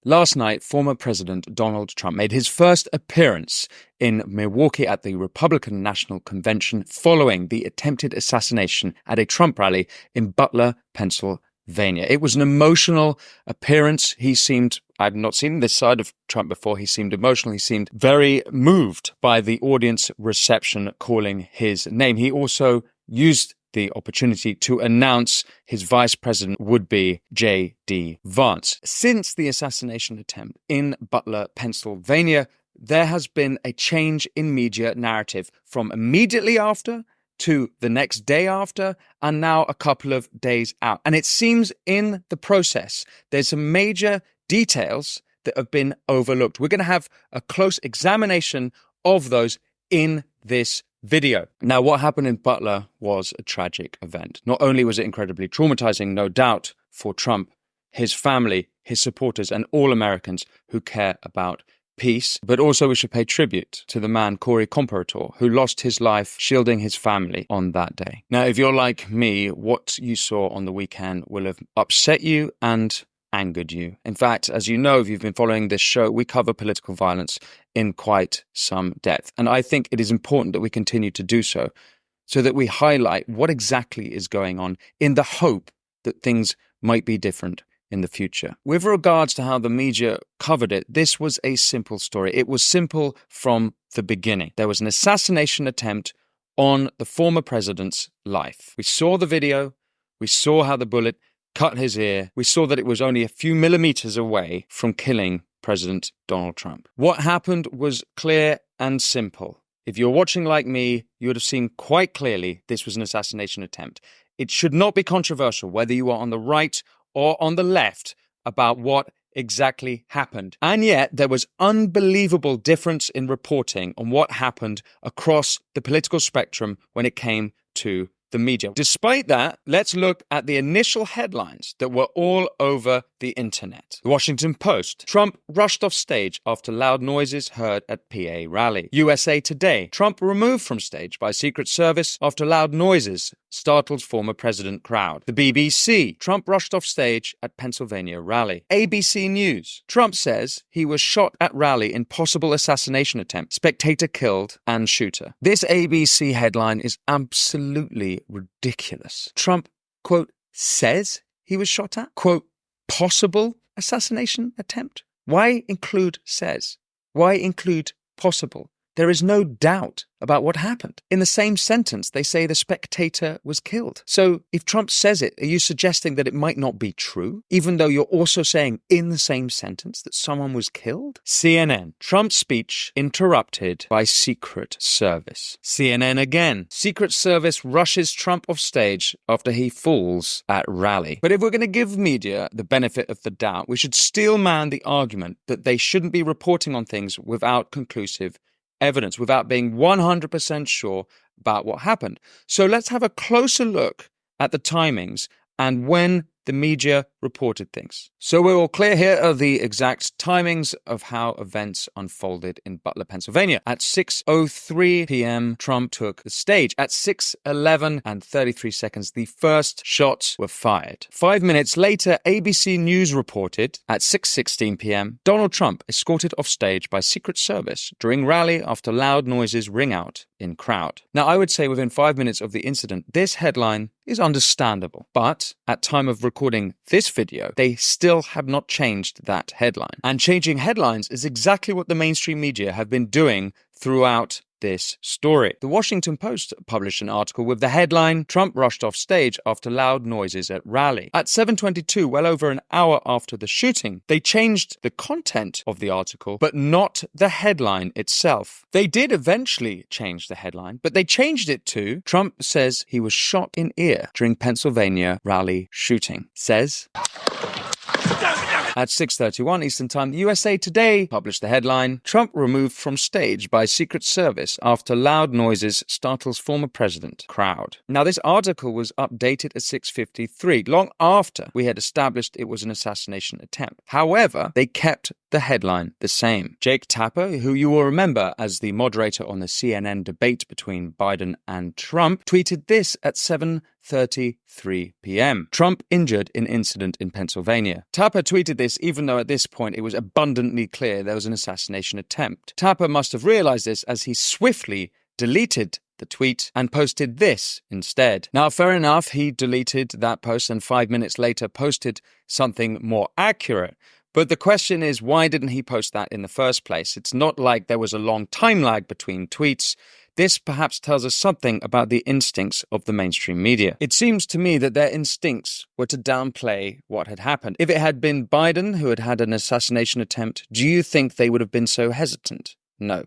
Last night, former President Donald Trump made his first appearance in Milwaukee at the Republican National Convention following the attempted assassination at a Trump rally in Butler, Pennsylvania. It was an emotional appearance. I've not seen this side of Trump before. He seemed emotional. He seemed very moved by the audience reception calling his name. He also used the opportunity to announce his vice president would be J.D. Vance. Since the assassination attempt in Butler, Pennsylvania, there has been a change in media narrative from immediately after to the next day after, and now a couple of days out. And it seems in the process, there's some major details that have been overlooked. We're going to have a close examination of those in this video. Now, what happened in Butler was a tragic event. Not only was it incredibly traumatizing, no doubt, for Trump, his family, his supporters, and all Americans who care about peace, but also we should pay tribute to the man, Corey Comparator, who lost his life shielding his family on that day. Now, if you're like me, what you saw on the weekend will have upset you and angered you. In fact, as you know, if you've been following this show, we cover political violence in quite some depth. And I think it is important that we continue to do so that we highlight what exactly is going on in the hope that things might be different in the future. With regards to how the media covered it, this was a simple story. It was simple from the beginning. There was an assassination attempt on the former president's life. We saw the video. We saw how the bullet cut his ear. We saw that it was only a few millimeters away from killing President Donald Trump. What happened was clear and simple. If you're watching like me, you would have seen quite clearly this was an assassination attempt. It should not be controversial whether you are on the right or on the left about what exactly happened. And yet there was unbelievable difference in reporting on what happened across the political spectrum when it came to the media. Despite that, let's look at the initial headlines that were all over the internet. The Washington Post: Trump rushed off stage after loud noises heard at PA rally. USA Today: Trump removed from stage by Secret Service after loud noises startled former president crowd. The BBC: Trump rushed off stage at Pennsylvania rally. ABC News: Trump says he was shot at rally in possible assassination attempt. Spectator killed and shooter. This ABC headline is absolutely ridiculous. Trump, quote, says he was shot at, quote, possible assassination attempt. Why include says? Why include possible? There is no doubt about what happened. In the same sentence, they say the spectator was killed. So if Trump says it, are you suggesting that it might not be true, even though you're also saying in the same sentence that someone was killed? CNN: Trump's speech interrupted by Secret Service. CNN again: Secret Service rushes Trump off stage after he falls at rally. But if we're going to give media the benefit of the doubt, we should steel man the argument that they shouldn't be reporting on things without conclusive evidence, without being 100% sure about what happened. So let's have a closer look at the timings and when the media reported things. So we're all clear. Here are the exact timings of how events unfolded in Butler, Pennsylvania. At 6:03 p.m., Trump took the stage. At 6:11 and 33 seconds, the first shots were fired. 5 minutes later, ABC News reported at 6:16 p.m., Donald Trump escorted off stage by Secret Service during rally after loud noises ring out in crowd. Now, I would say within 5 minutes of the incident, this headline is understandable. But at time of recording this video, they still have not changed that headline. And changing headlines is exactly what the mainstream media have been doing throughout this story. The Washington Post published an article with the headline, Trump rushed off stage after loud noises at rally. At 7:22, well over an hour after the shooting, they changed the content of the article, but not the headline itself. They did eventually change the headline, but they changed it to, Trump says he was shot in ear during Pennsylvania rally shooting. Says... At 6:31 Eastern Time, the USA Today published the headline, Trump removed from stage by Secret Service after loud noises startles former president crowd. Now, this article was updated at 6:53, long after we had established it was an assassination attempt. However, they kept the headline the same. Jake Tapper, who you will remember as the moderator on the CNN debate between Biden and Trump, tweeted this at 10:33 p.m. Trump injured in incident in Pennsylvania. Tapper tweeted this even though at this point it was abundantly clear there was an assassination attempt. Tapper must have realized this as he swiftly deleted the tweet and posted this instead. Now, fair enough, he deleted that post and 5 minutes later posted something more accurate. But the question is, why didn't he post that in the first place? It's not like there was a long time lag between tweets. This perhaps tells us something about the instincts of the mainstream media. It seems to me that their instincts were to downplay what had happened. If it had been Biden who had had an assassination attempt, do you think they would have been so hesitant? No.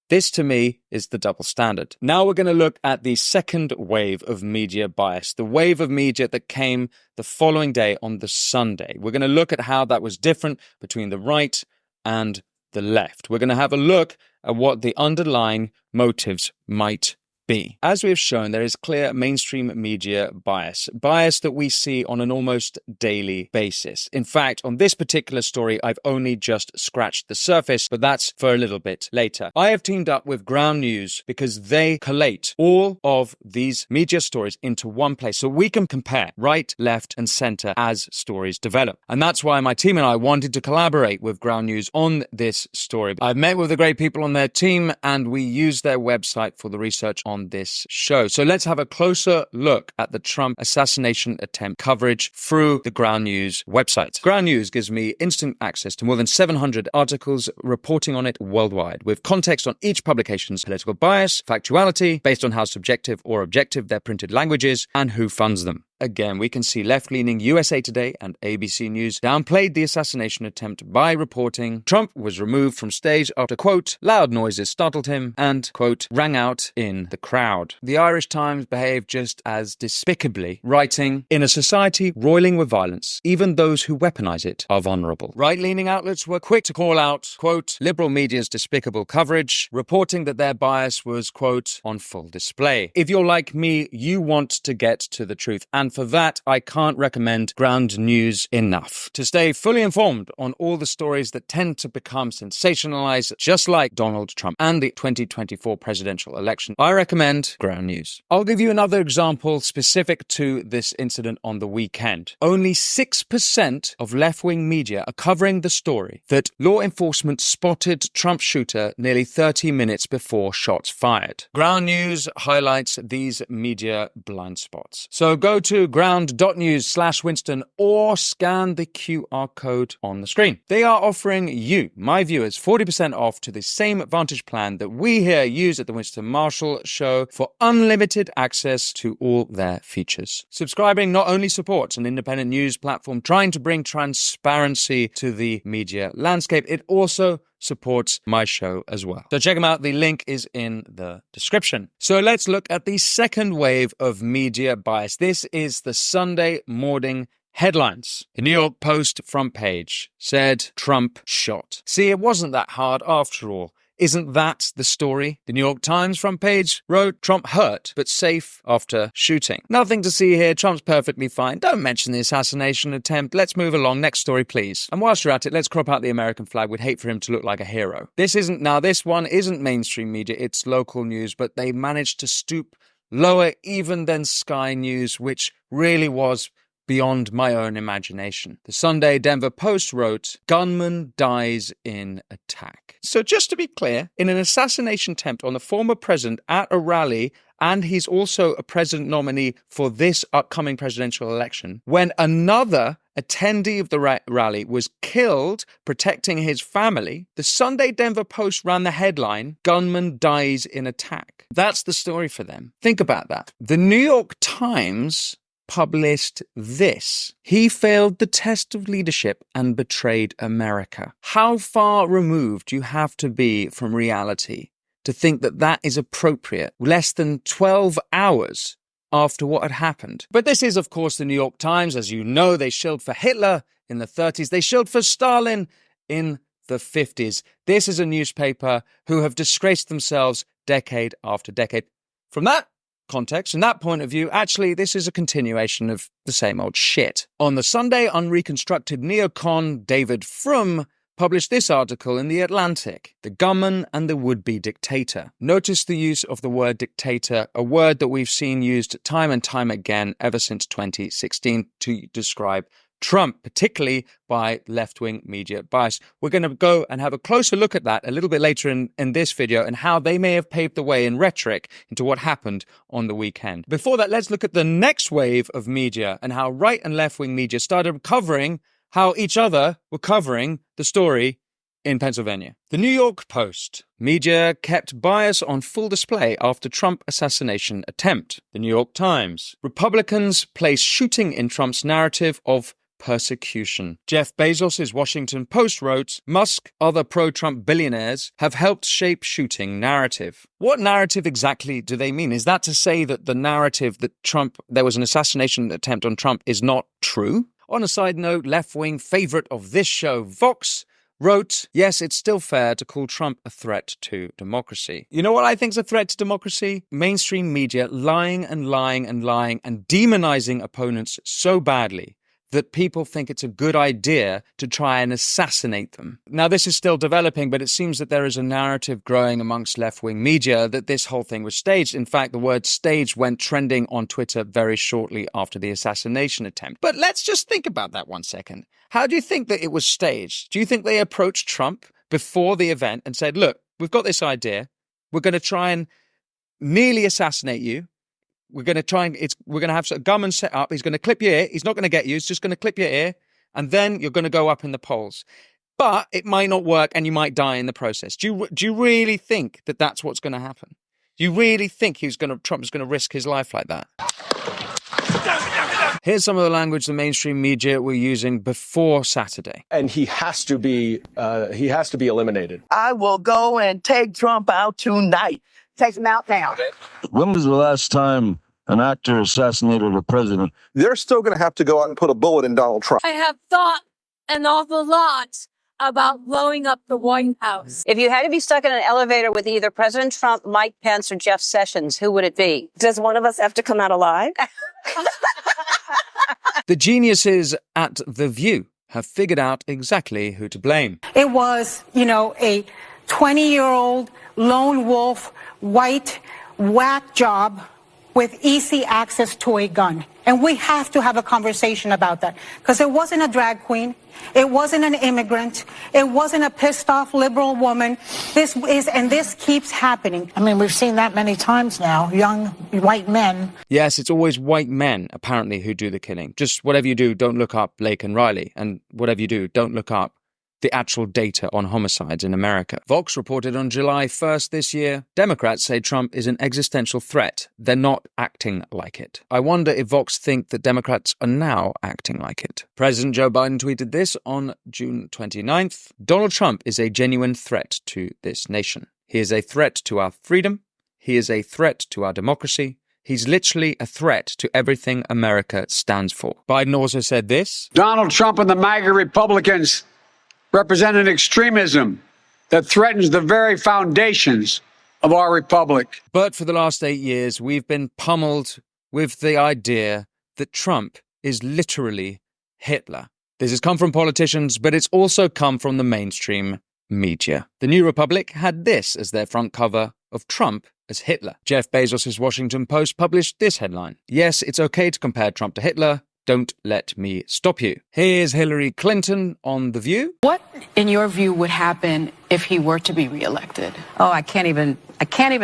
This, to me, is the double standard. Now we're going to look at the second wave of media bias, the wave of media that came the following day on the Sunday. We're going to look at how that was different between the right and the left. We're going to have a look at what the underlying motives might be. As we have shown, there is clear mainstream media bias that we see on an almost daily basis. In fact, on this particular story, I've only just scratched the surface, but that's for a little bit later. I have teamed up with Ground News because they collate all of these media stories into one place so we can compare right, left, and center as stories develop. And that's why my team and I wanted to collaborate with Ground News on this story. I've met with the great people on their team and we used their website for the research on this show. So let's have a closer look at the Trump assassination attempt coverage through the Ground News website. Ground News gives me instant access to more than 700 articles reporting on it worldwide, with context on each publication's political bias, factuality, based on how subjective or objective their printed language is, and who funds them. Again, we can see left-leaning USA Today and ABC News downplayed the assassination attempt by reporting Trump was removed from stage after, quote, loud noises startled him and, quote, rang out in the crowd. The Irish Times behaved just as despicably, writing, in a society roiling with violence, even those who weaponize it are vulnerable. Right-leaning outlets were quick to call out, quote, liberal media's despicable coverage, reporting that their bias was, quote, on full display. If you're like me, you want to get to the truth, and for that, I can't recommend Ground News enough. To stay fully informed on all the stories that tend to become sensationalized, just like Donald Trump and the 2024 presidential election, I recommend Ground News. I'll give you another example specific to this incident on the weekend. Only 6% of left-wing media are covering the story that law enforcement spotted Trump shooter nearly 30 minutes before shots fired. Ground News highlights these media blind spots. So go to ground.news/Winston or scan the QR code on the screen. They are offering you, my viewers, 40% off to the same Vantage plan that we here use at the Winston Marshall Show for unlimited access to all their features. Subscribing not only supports an independent news platform trying to bring transparency to the media landscape, it also supports my show as well. So check them out. The link is in the description. So let's look at the second wave of media bias. This is the Sunday morning headlines. The New York Post front page said Trump shot. See, it wasn't that hard after all. Isn't that the story? The New York Times front page wrote, Trump hurt, but safe after shooting. Nothing to see here. Trump's perfectly fine. Don't mention the assassination attempt. Let's move along. Next story, please. And whilst you're at it, let's crop out the American flag. We'd hate for him to look like a hero. This one isn't mainstream media. It's local news, but they managed to stoop lower even than Sky News, which really was beyond my own imagination. The Sunday Denver Post wrote, gunman dies in attack. So just to be clear, in an assassination attempt on the former president at a rally, and he's also a president nominee for this upcoming presidential election, when another attendee of the rally was killed protecting his family, the Sunday Denver Post ran the headline, gunman dies in attack. That's the story for them. Think about that. The New York Times published this. He failed the test of leadership and betrayed America. How far removed do you have to be from reality to think that that is appropriate less than 12 hours after what had happened? But this is, of course, the New York Times. As you know, they shilled for Hitler in the 30s. They shilled for Stalin in the 50s. This is a newspaper who have disgraced themselves decade after decade. From that context, from that point of view, actually, this is a continuation of the same old shit. On the Sunday, unreconstructed neocon David Frum published this article in The Atlantic, The Gunman and the Would-Be Dictator. Notice the use of the word dictator, a word that we've seen used time and time again ever since 2016 to describe Trump, particularly by left-wing media bias. We're going to go and have a closer look at that a little bit later in this video and how they may have paved the way in rhetoric into what happened on the weekend. Before that, let's look at the next wave of media and how right and left-wing media started covering how each other were covering the story in Pennsylvania. The New York Post. Media kept bias on full display after Trump assassination attempt. The New York Times. Republicans place shooting in Trump's narrative of persecution. Jeff Bezos' Washington Post wrote, Musk, other pro-Trump billionaires have helped shape shooting narrative. What narrative exactly do they mean? Is that to say that the narrative that there was an assassination attempt on Trump is not true? On a side note, left-wing favorite of this show, Vox, wrote, yes, it's still fair to call Trump a threat to democracy. You know what I think is a threat to democracy? Mainstream media lying and lying and lying and demonizing opponents so badly that people think it's a good idea to try and assassinate them. Now, this is still developing, but it seems that there is a narrative growing amongst left-wing media that this whole thing was staged. In fact, the word staged went trending on Twitter very shortly after the assassination attempt. But let's just think about that 1 second. How do you think that it was staged? Do you think they approached Trump before the event and said, look, we've got this idea. We're going to try and nearly assassinate you. We're going to have a gunman set up. He's going to clip your ear. He's not going to get you. He's just going to clip your ear. And then you're going to go up in the polls. But it might not work and you might die in the process. Do you really think that that's what's going to happen? Do you really think Trump is going to risk his life like that? Here's some of the language the mainstream media were using before Saturday. And he has to be eliminated. I will go and take Trump out tonight. Take him out now. When was the last time an actor assassinated a president? They're still going to have to go out and put a bullet in Donald Trump. I have thought an awful lot about blowing up the White House. If you had to be stuck in an elevator with either President Trump, Mike Pence, or Jeff Sessions, who would it be? Does one of us have to come out alive? The geniuses at The View have figured out exactly who to blame. It was, a 20-year-old lone wolf, white, whack job with easy access to a gun. And we have to have a conversation about that. Because it wasn't a drag queen. It wasn't an immigrant. It wasn't a pissed off liberal woman. This keeps happening. I mean, we've seen that many times now. Young white men. Yes, it's always white men, apparently, who do the killing. Just whatever you do, don't look up Blake and Riley. And whatever you do, don't look up the actual data on homicides in America. Vox reported on July 1st this year, Democrats say Trump is an existential threat. They're not acting like it. I wonder if Vox think that Democrats are now acting like it. President Joe Biden tweeted this on June 29th. Donald Trump is a genuine threat to this nation. He is a threat to our freedom. He is a threat to our democracy. He's literally a threat to everything America stands for. Biden also said this. Donald Trump and the MAGA Republicans represent an extremism that threatens the very foundations of our republic. But for the last 8 years, we've been pummeled with the idea that Trump is literally Hitler. This has come from politicians, but it's also come from the mainstream media. The New Republic had this as their front cover of Trump as Hitler. Jeff Bezos' Washington Post published this headline. Yes, it's okay to compare Trump to Hitler. Don't let me stop you. Here's Hillary Clinton on The View. What, in your view, would happen if he were to be reelected? Oh, I can't even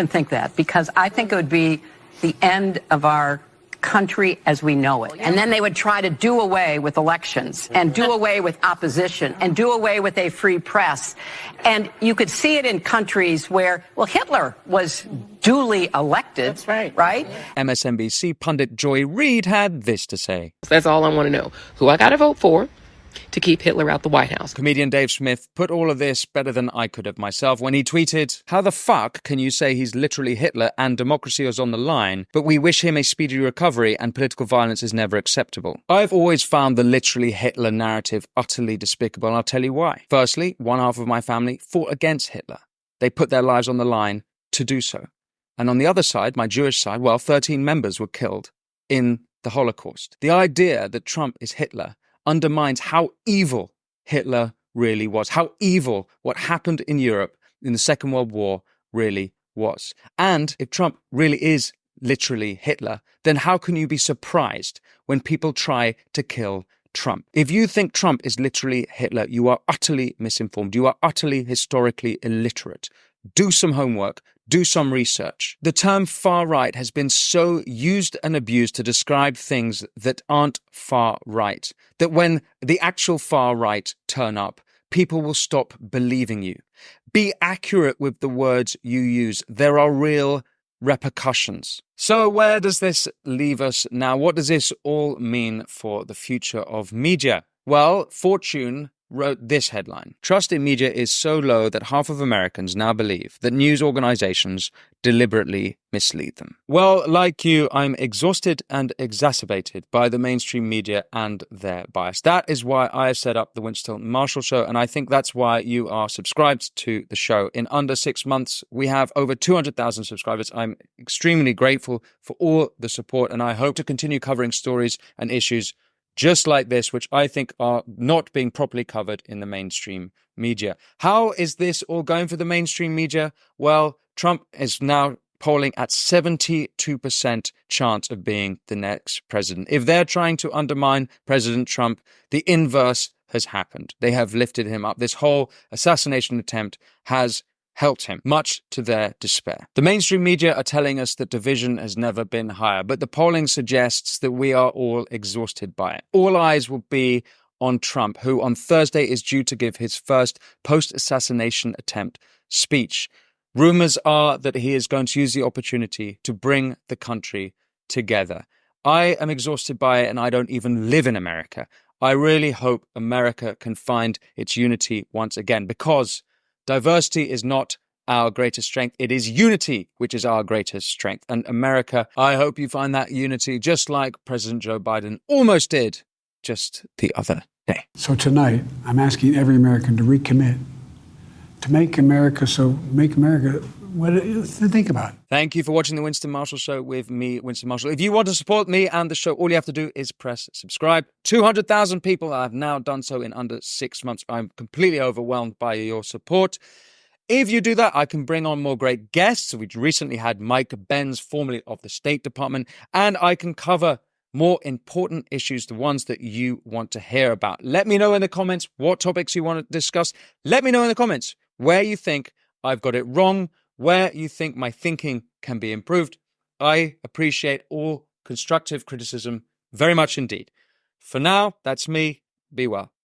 think that, because I think it would be the end of our country as we know it. And then they would try to do away with elections and do away with opposition and do away with a free press. And you could see it in countries where, well, Hitler was duly elected. That's right. Right? MSNBC pundit Joy Reid had this to say. That's all I want to know. Who I got to vote for to keep Hitler out the White House. Comedian Dave Smith put all of this better than I could have myself when he tweeted, how the fuck can you say he's literally Hitler and democracy is on the line, but we wish him a speedy recovery and political violence is never acceptable? I've always found the literally Hitler narrative utterly despicable, and I'll tell you why. Firstly, one half of my family fought against Hitler. They put their lives on the line to do so. And on the other side, my Jewish side, 13 members were killed in the Holocaust. The idea that Trump is Hitler undermines how evil Hitler really was, how evil what happened in Europe in the Second World War really was. And if Trump really is literally Hitler, then how can you be surprised when people try to kill Trump? If you think Trump is literally Hitler, you are utterly misinformed. You are utterly historically illiterate. Do some homework. Do some research. The term far right has been so used and abused to describe things that aren't far right, that when the actual far right turn up, people will stop believing you. Be accurate with the words you use. There are real repercussions. So where does this leave us now? What does this all mean for the future of media? Well, Fortune wrote this headline: "Trust in media is so low that half of Americans now believe that news organizations deliberately mislead them." Well, like you, I'm exhausted and exacerbated by the mainstream media and their bias. That is why I have set up the Winston Marshall Show, and I think that's why you are subscribed to the show. In under 6 months, we have over 200,000 subscribers. I'm extremely grateful for all the support, and I hope to continue covering stories and issues just like this, which I think are not being properly covered in the mainstream media. How is this all going for the mainstream media? Well, Trump is now polling at 72% chance of being the next president. If they're trying to undermine President Trump, the inverse has happened. They have lifted him up. This whole assassination attempt has helped him, much to their despair. The mainstream media are telling us that division has never been higher, but the polling suggests that we are all exhausted by it. All eyes will be on Trump, who on Thursday is due to give his first post-assassination attempt speech. Rumors are that he is going to use the opportunity to bring the country together. I am exhausted by it, and I don't even live in America. I really hope America can find its unity once again, because diversity is not our greatest strength. It is unity which is our greatest strength. And America, I hope you find that unity just like President Joe Biden almost did just the other day. So tonight, I'm asking every American to recommit to make America what to think about. Thank you for watching the Winston Marshall Show with me, Winston Marshall. If you want to support me and the show, all you have to do is press subscribe. 200,000 people have now done so in under 6 months. I'm completely overwhelmed by your support. If you do that, I can bring on more great guests. We recently had Mike Benz, formerly of the State Department, and I can cover more important issues, the ones that you want to hear about. Let me know in the comments what topics you want to discuss. Let me know in the comments where you think I've got it wrong, where you think my thinking can be improved. I appreciate all constructive criticism very much indeed. For now, that's me. Be well.